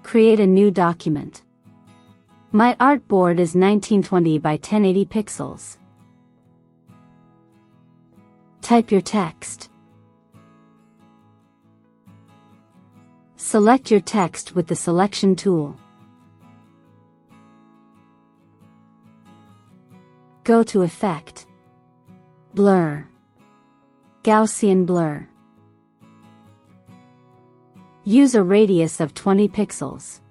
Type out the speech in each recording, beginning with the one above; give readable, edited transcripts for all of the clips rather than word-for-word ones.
Create a new document. My artboard is 1920 by 1080 pixels. Type your text. Select your text with the selection tool. Go to Effect, Blur, Gaussian Blur. Use a radius of 20 pixels.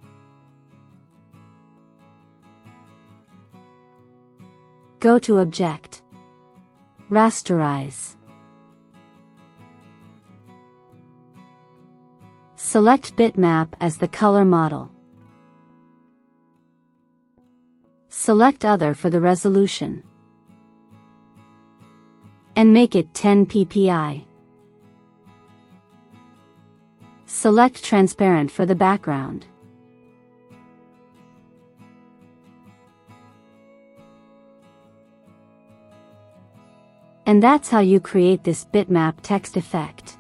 Go to Object, Rasterize. Select Bitmap as the color model. Select Other for the resolution. And make it 10 ppi. Select Transparent for the background. And that's how you create this bitmap text effect.